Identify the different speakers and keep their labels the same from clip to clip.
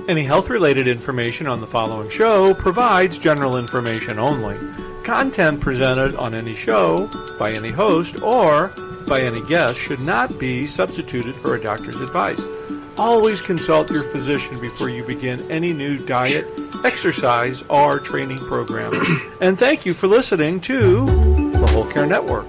Speaker 1: Any health-related information on the following show provides general information only. Content presented on any show, by any host, or by any guest should not be substituted for a doctor's advice. Always consult your physician before you begin any new diet, exercise, or training program. And thank you for listening to the Whole Care Network.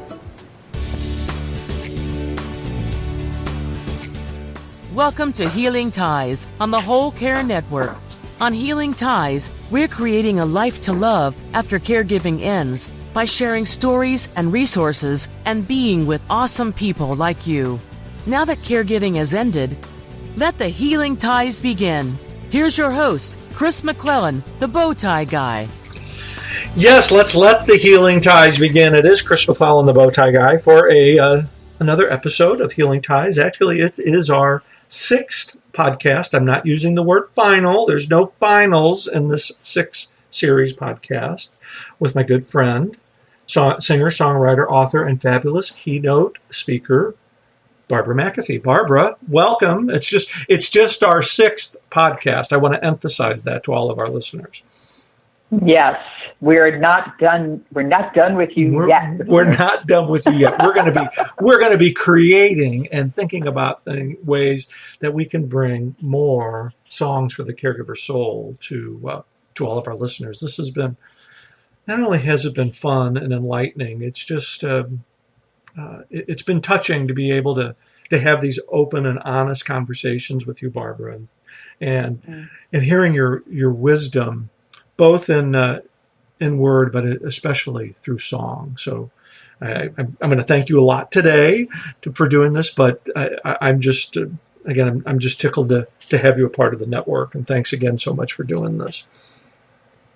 Speaker 2: Welcome to Healing Ties on the Whole Care Network. On Healing Ties, we're creating a life to love after caregiving ends by sharing stories and resources and being with awesome people like you. Now that caregiving has ended, let the Healing Ties begin. Here's your host, Chris McClellan, the Bow Tie Guy.
Speaker 3: Yes, let's let the Healing Ties begin. It is Chris McClellan, the Bow Tie Guy, for another episode of Healing Ties. Actually, it is our 6th podcast. I'm not using the word final. There's no finals in this 6 series podcast with my good friend, singer, songwriter, author, and fabulous keynote speaker, Barbara McAfee. Barbara, welcome. It's just our 6th podcast. I want to emphasize that to all of our listeners.
Speaker 4: Yes, we're not done. We're not done with you yet.
Speaker 3: We're not done with you yet. We're going to be creating and thinking about ways that we can bring more songs for the caregiver soul to all of our listeners. This has been, not only has it been fun and enlightening, it's just it's been touching to be able to have these open and honest conversations with you, Barbara, and hearing your wisdom, both in word, but especially through song. So I'm going to thank you a lot today for doing this, but I'm just, again, I'm just tickled to have you a part of the network. And thanks again so much for doing this.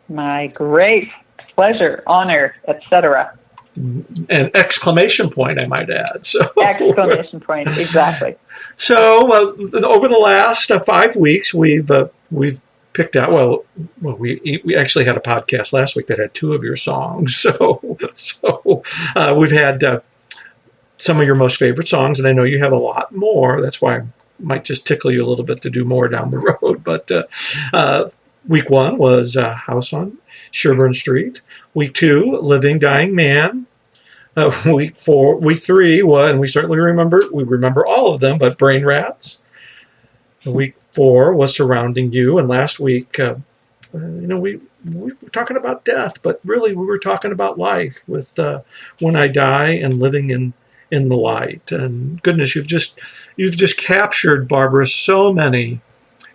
Speaker 4: My great pleasure, honor, etc.
Speaker 3: And exclamation point, I might add. So
Speaker 4: exclamation point, exactly.
Speaker 3: So over the last 5 weeks, we've picked out, well, we actually had a podcast last week that had 2 of your songs. So we've had some of your most favorite songs, and I know you have a lot more. That's why I might just tickle you a little bit to do more down the road. But week 1 was House on Sherburne Street. Week 2, Living Dying Man. Week 3 was, and we certainly remember all of them, but Brain Rats. Week 4 was Surrounding You, and last week, we were talking about death, but really we were talking about life with When I Die and Living in the Light. And goodness, you've just captured, Barbara, so many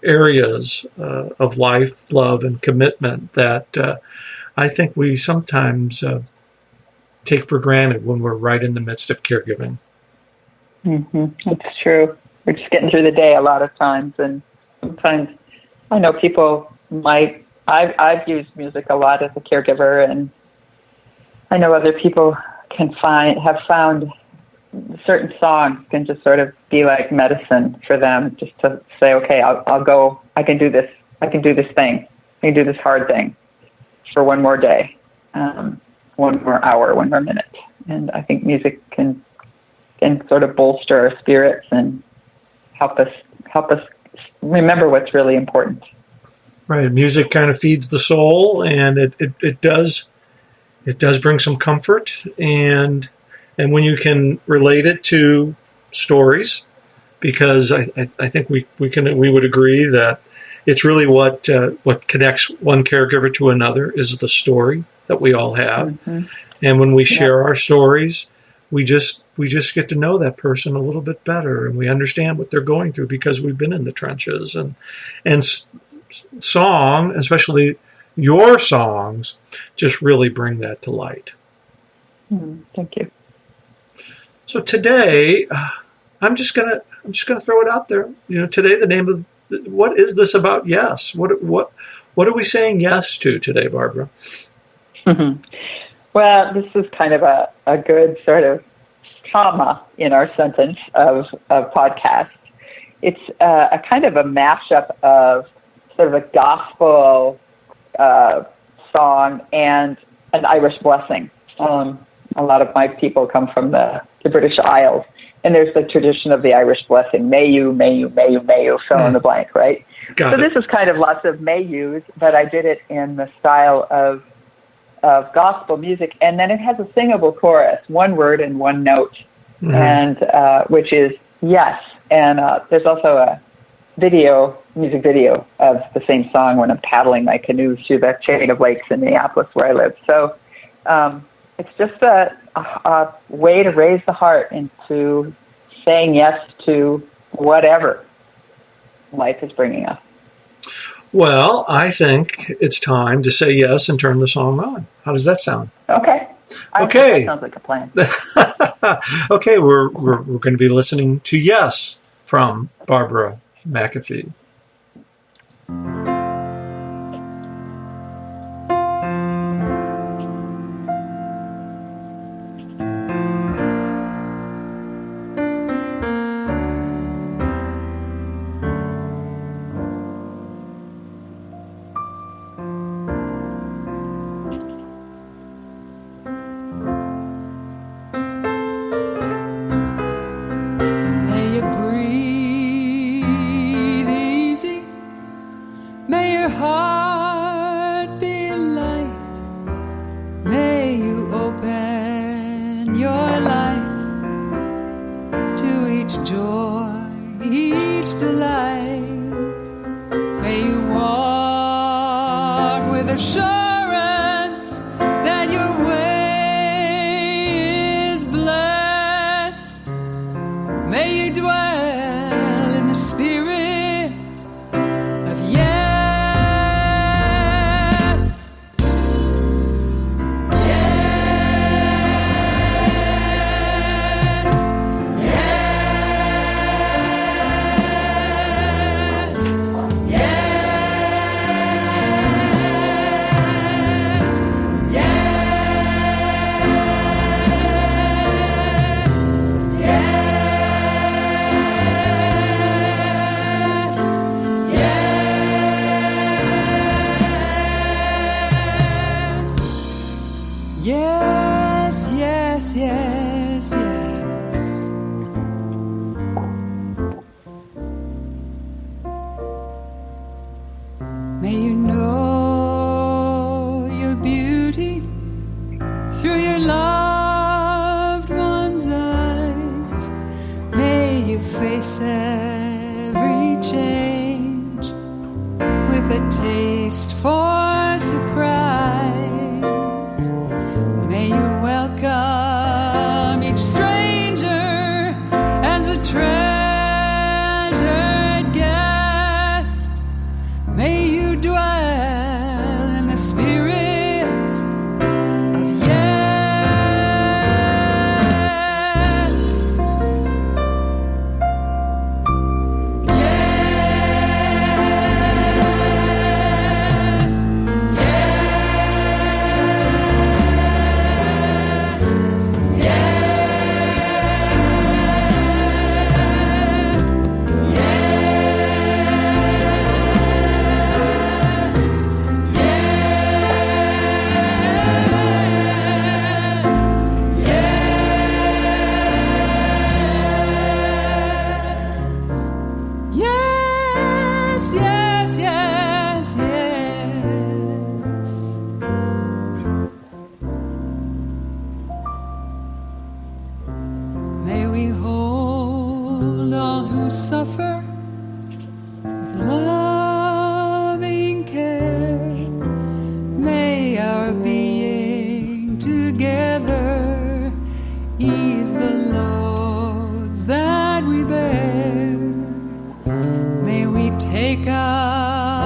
Speaker 3: areas of life, love, and commitment that I think we sometimes take for granted when we're right in the midst of caregiving.
Speaker 4: Mm-hmm. It's true. We're just getting through the day a lot of times, and sometimes I know people might. I've used music a lot as a caregiver, and I know other people have found certain songs can just sort of be like medicine for them, just to say, okay, I'll go. I can do this. I can do this thing. I can do this hard thing for one more day, 1 more hour, 1 more minute, and I think music can sort of bolster our spirits and help us remember what's really important.
Speaker 3: Right. Music kind of feeds the soul, and it does bring some comfort, and when you can relate it to stories, because I think we would agree that it's really what connects one caregiver to another is the story that we all have. Mm-hmm. And when we share our stories, we just get to know that person a little bit better, and we understand what they're going through because we've been in the trenches. And song, especially your songs, just really bring that to light.
Speaker 4: Thank you.
Speaker 3: So today, I'm just gonna throw it out there. Today the name of what is this about? Yes. What are we saying yes to today, Barbara?
Speaker 4: Mm-hmm. Well, this is kind of a good sort of comma in our sentence of podcast. It's a kind of a mashup of sort of a gospel song and an Irish blessing. A lot of my people come from the British Isles, and there's the tradition of the Irish blessing. May you, may you, may you, may you, fill in the blank, right?
Speaker 3: Got
Speaker 4: So
Speaker 3: it.
Speaker 4: this is kind of lots of may yous, but I did it in the style of gospel music, and then it has a singable chorus, one word and one note, and which is yes. And there's also a music video of the same song when I'm paddling my canoe through the chain of lakes in Minneapolis where I live. So it's just a way to raise the heart into saying yes to whatever life is bringing us.
Speaker 3: Well, I think it's time to say yes and turn the song on. How does that sound?
Speaker 4: Okay. I think that sounds like a plan.
Speaker 3: Okay, we're going to be listening to Yes from Barbara McAfee.
Speaker 5: May you breathe easy. May your heart be light. May you open your life to each joy, each delight. May you walk with assurance that your way is blessed. May you dwell in the spirit of yes. Yes, yes, yes, yes. May you know your beauty through your loved one's eyes. May you face every change with a taste for surprise. May you welcome each stranger as a treasured guest. May you dwell in the spirit of yes. Yes, yes, yes, yes. May we hold all who suffer with loving care. May our being together ease the loads that we bear. May we take up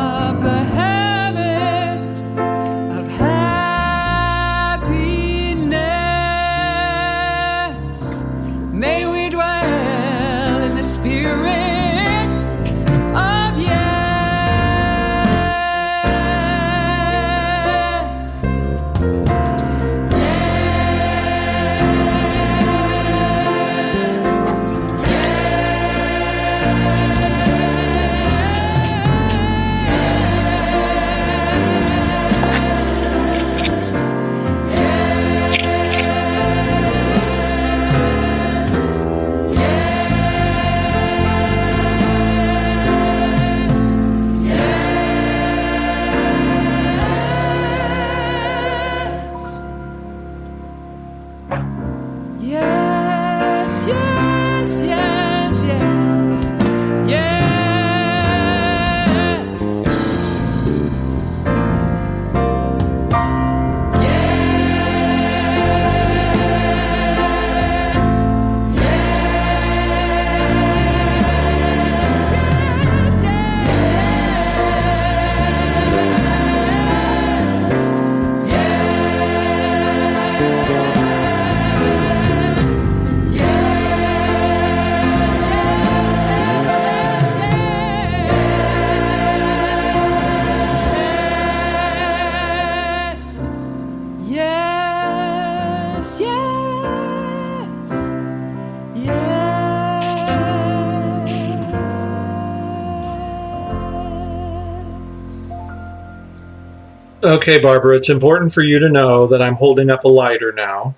Speaker 3: Okay, Barbara, it's important for you to know that I'm holding up a lighter now.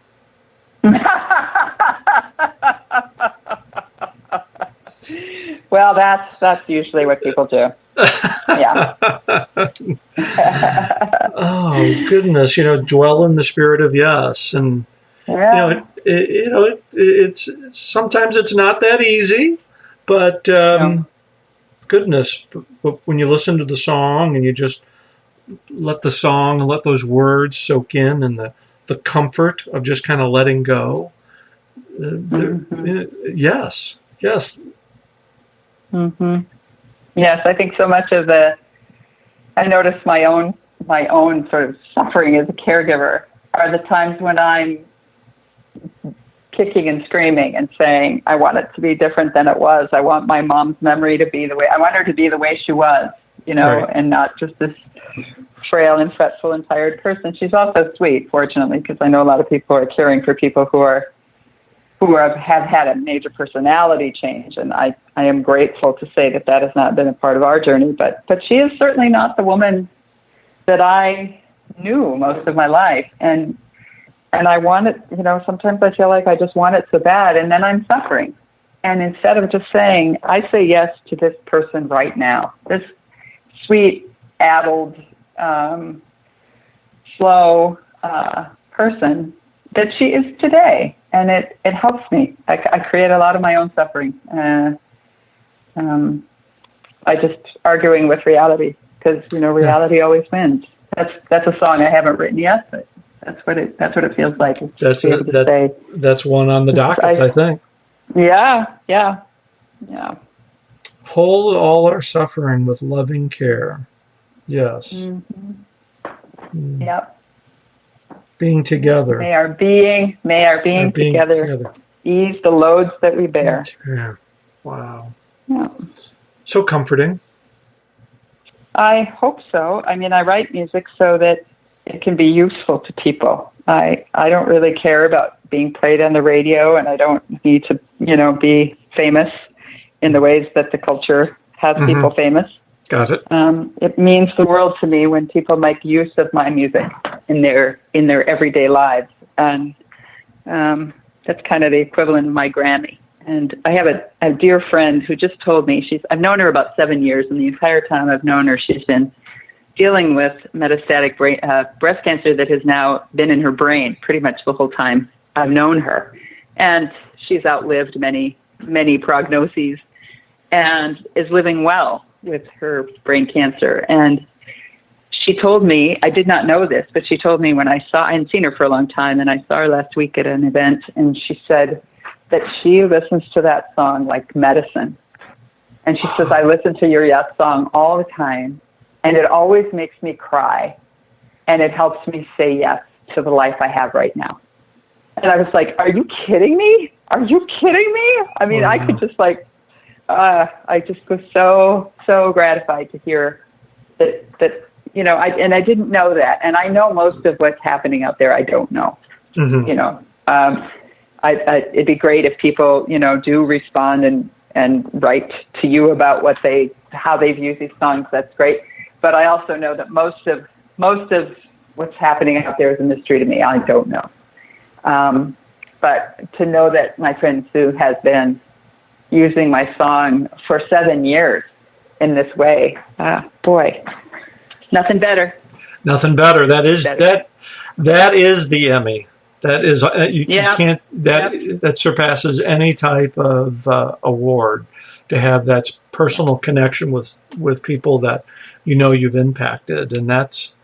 Speaker 4: Well, that's usually what people do. Yeah.
Speaker 3: Oh, goodness. Dwell in the spirit of yes. And,
Speaker 4: Yeah.
Speaker 3: it's sometimes it's not that easy, but
Speaker 4: No.
Speaker 3: goodness, but when you listen to the song and you just let the song and let those words soak in, and the comfort of just kind of letting go. Yes.
Speaker 4: Mm-hmm. Yes, I think so much of I notice my own sort of suffering as a caregiver are the times when I'm kicking and screaming and saying, I want it to be different than it was. I want my mom's memory to be I want her to be the way she was,
Speaker 3: Right.
Speaker 4: and not just this frail and fretful and tired person. She's also sweet, fortunately, because I know a lot of people are caring for people who have had a major personality change, and I am grateful to say that has not been a part of our journey, but she is certainly not the woman that I knew most of my life, and I want it, sometimes I feel like I just want it so bad, and then I'm suffering, and instead of just saying, I say yes to this person right now, this sweet, addled, slow person that she is today. And it helps me. I create a lot of my own suffering. I just arguing with reality, because reality always wins. That's a song I haven't written yet, but that's what it feels like.
Speaker 3: That's one on the dockets, I think.
Speaker 4: Yeah.
Speaker 3: Hold all our suffering with loving care. Yes.
Speaker 4: Mm-hmm. Yep.
Speaker 3: Being together.
Speaker 4: May our being together ease the loads that we bear.
Speaker 3: Yeah. Wow.
Speaker 4: Yeah.
Speaker 3: So comforting.
Speaker 4: I hope so. I mean, I write music so that it can be useful to people. I don't really care about being played on the radio, and I don't need to, be famous in the ways that the culture has people famous.
Speaker 3: Got it.
Speaker 4: It means the world to me when people make use of my music in their everyday lives, and that's kind of the equivalent of my Grammy. And I have a dear friend who just told me I've known her about 7 years, and the entire time I've known her, she's been dealing with metastatic breast cancer that has now been in her brain pretty much the whole time I've known her, and she's outlived many prognoses, and is living well with her brain cancer. And she told me, I did not know this, but she told me I hadn't seen her for a long time, and I saw her last week at an event, and she said that she listens to that song like medicine. And she says, I listen to your Yes song all the time, and it always makes me cry, and it helps me say yes to the life I have right now. And I was like, are you kidding me? Are you kidding me? I mean, wow. I could just I just was so gratified to hear that I didn't know that. And I know most of what's happening out there I don't know. Mm-hmm. It'd be great if people, do respond and write to you about how they've used these songs. That's great. But I also know that most of what's happening out there is a mystery to me. I don't know. But to know that my friend Sue has been using my song for 7 years in this way, boy, nothing better.
Speaker 3: Nothing better. That is the Emmy. That is you can't that surpasses any type of award, to have that personal connection with people that you've impacted, and that's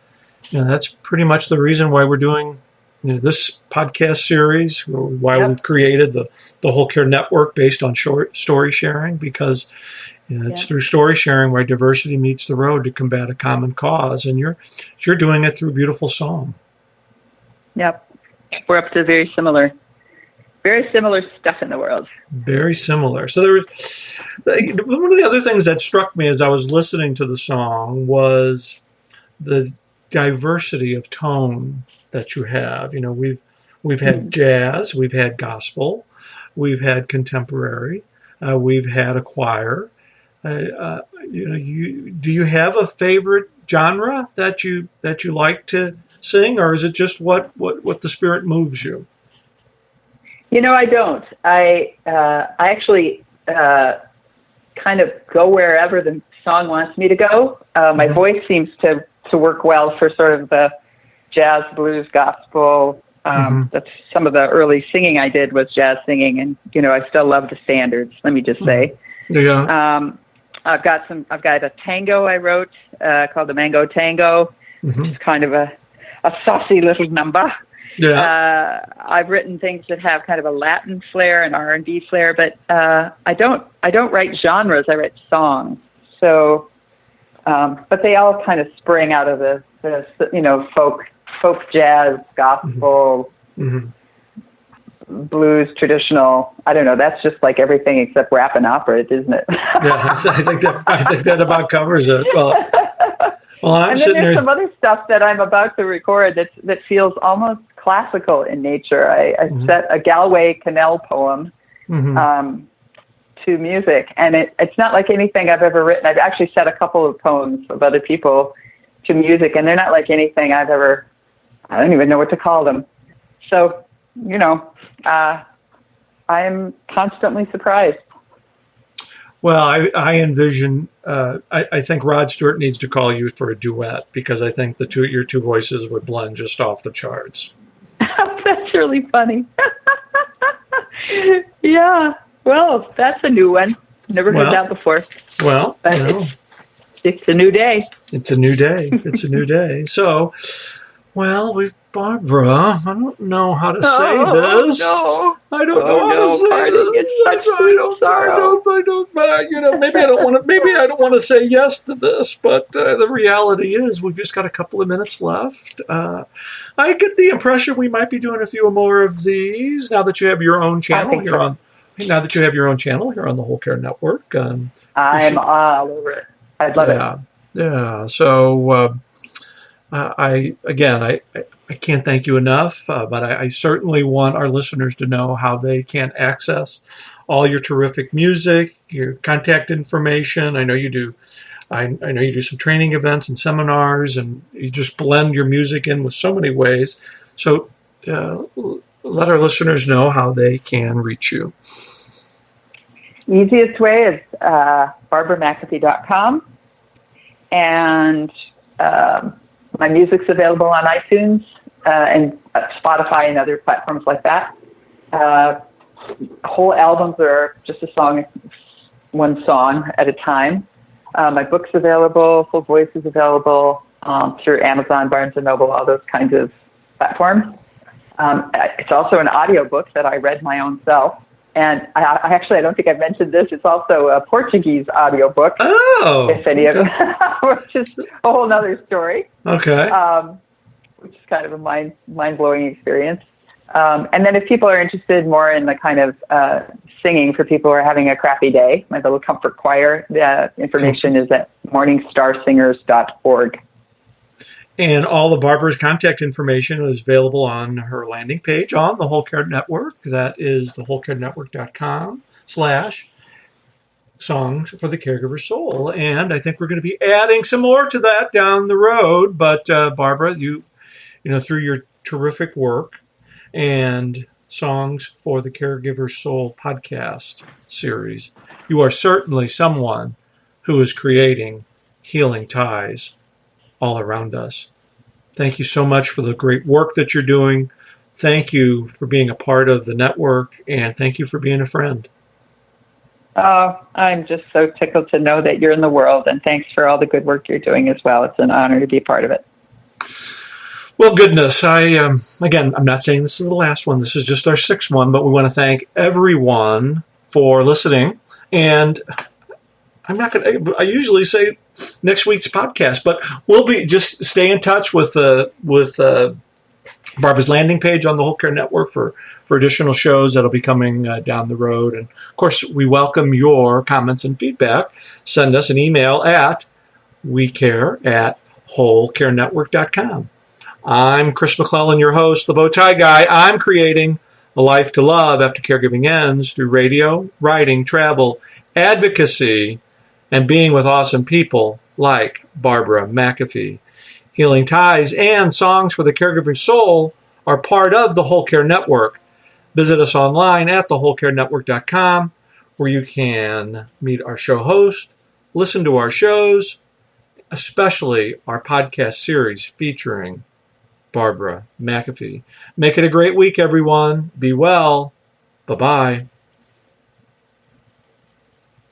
Speaker 3: pretty much the reason why we're doing this podcast series, why we created the Whole Care Network based on story sharing, because it's through story sharing where diversity meets the road to combat a common cause, and you're doing it through beautiful song.
Speaker 4: Yep. We're up to very similar stuff in the world.
Speaker 3: Very similar. So there was one of the other things that struck me as I was listening to the song was the diversity of tone that you have. We've had jazz, we've had gospel, we've had contemporary, we've had a choir, do you have a favorite genre that you like to sing, or is it just what the spirit moves you?
Speaker 4: I don't. I actually kind of go wherever the song wants me to go. My voice seems to work well for sort of the jazz, blues, gospel. That's some of the early singing I did was jazz singing, and I still love the standards. Let me just say.
Speaker 3: Yeah.
Speaker 4: I've got a tango I wrote called the Mango Tango, which is kind of a saucy little number.
Speaker 3: Yeah.
Speaker 4: I've written things that have kind of a Latin flair and R&B flair, but I don't write genres. I write songs. So, but they all kind of spring out of the folk jazz, gospel, blues, traditional. I don't know. That's just like everything except rap and opera, isn't it?
Speaker 3: Yeah, I think that about covers it. Well, I'm
Speaker 4: and then
Speaker 3: sitting
Speaker 4: there's
Speaker 3: there.
Speaker 4: some other stuff that I'm about to record that feels almost classical in nature. I set a Galway Canal poem to music, and it's not like anything I've ever written. I've actually set a couple of poems of other people to music, and they're not like anything I've ever. I don't even know what to call them. So, I'm constantly surprised.
Speaker 3: Well, I envision. I think Rod Stewart needs to call you for a duet, because I think your two voices would blend just off the charts.
Speaker 4: That's really funny. Yeah. Well, that's a new one. Never heard that before.
Speaker 3: Well,
Speaker 4: but it's a new day.
Speaker 3: It's a new day. It's a new day. So, Barbara, I don't know how to say this.
Speaker 4: No.
Speaker 3: I don't know how to say
Speaker 4: Parting
Speaker 3: this.
Speaker 4: in such sweet sorrow.
Speaker 3: I don't. Maybe I don't want to. Maybe I don't want to say yes to this. But the reality is, we've just got a couple of minutes left. I get the impression we might be doing a few more of these now that you have your own channel here on. Now that you have your own channel here on the Whole Care Network.
Speaker 4: I'm all over it. I'd love it.
Speaker 3: Yeah. So I can't thank you enough, but I certainly want our listeners to know how they can access all your terrific music, your contact information. I know you do. I know you do some training events and seminars, and you just blend your music in with so many ways. So let our listeners know how they can reach you.
Speaker 4: Easiest way is BarbaraMcAfee.com, and my music's available on iTunes and Spotify and other platforms like that. Whole albums are just one song at a time. My book's available, Full Voice is available through Amazon, Barnes & Noble, all those kinds of platforms. It's also an audiobook that I read my own self. And I don't think I've mentioned this. It's also a Portuguese audiobook.
Speaker 3: Oh,
Speaker 4: if any of them, which is a whole other story.
Speaker 3: Okay.
Speaker 4: Which is kind of a mind-blowing experience. And then if people are interested more in the kind of singing for people who are having a crappy day, my little comfort choir, the information is at morningstarsingers.org.
Speaker 3: And all of Barbara's contact information is available on her landing page on the Whole Care Network. That is thewholecarenetwork.com/songs for the caregiver soul. And I think we're going to be adding some more to that down the road. But Barbara, you through your terrific work and Songs for the Caregiver Soul podcast series, you are certainly someone who is creating healing ties all around us. Thank you so much for the great work that you're doing. Thank you for being a part of the network, and thank you for being a friend.
Speaker 4: Oh, I'm just so tickled to know that you're in the world, and thanks for all the good work you're doing as well. It's an honor to be a part of it.
Speaker 3: Well, goodness, again, I'm not saying this is the last one. This is just our 6th one, but we want to thank everyone for listening. And I usually say next week's podcast, but we'll just stay in touch with Barbara's landing page on the Whole Care Network for additional shows that'll be coming down the road. And of course, we welcome your comments and feedback. Send us an email at wecare@wholecarenetwork.com. I'm Chris McClellan, your host, the Bowtie Guy. I'm creating a life to love after caregiving ends through radio, writing, travel, advocacy, and being with awesome people like Barbara McAfee. Healing Ties and Songs for the Caregiver Soul are part of the Whole Care Network. Visit us online at thewholecarenetwork.com, where you can meet our show host, listen to our shows, especially our podcast series featuring Barbara McAfee. Make it a great week, everyone. Be well. Bye-bye.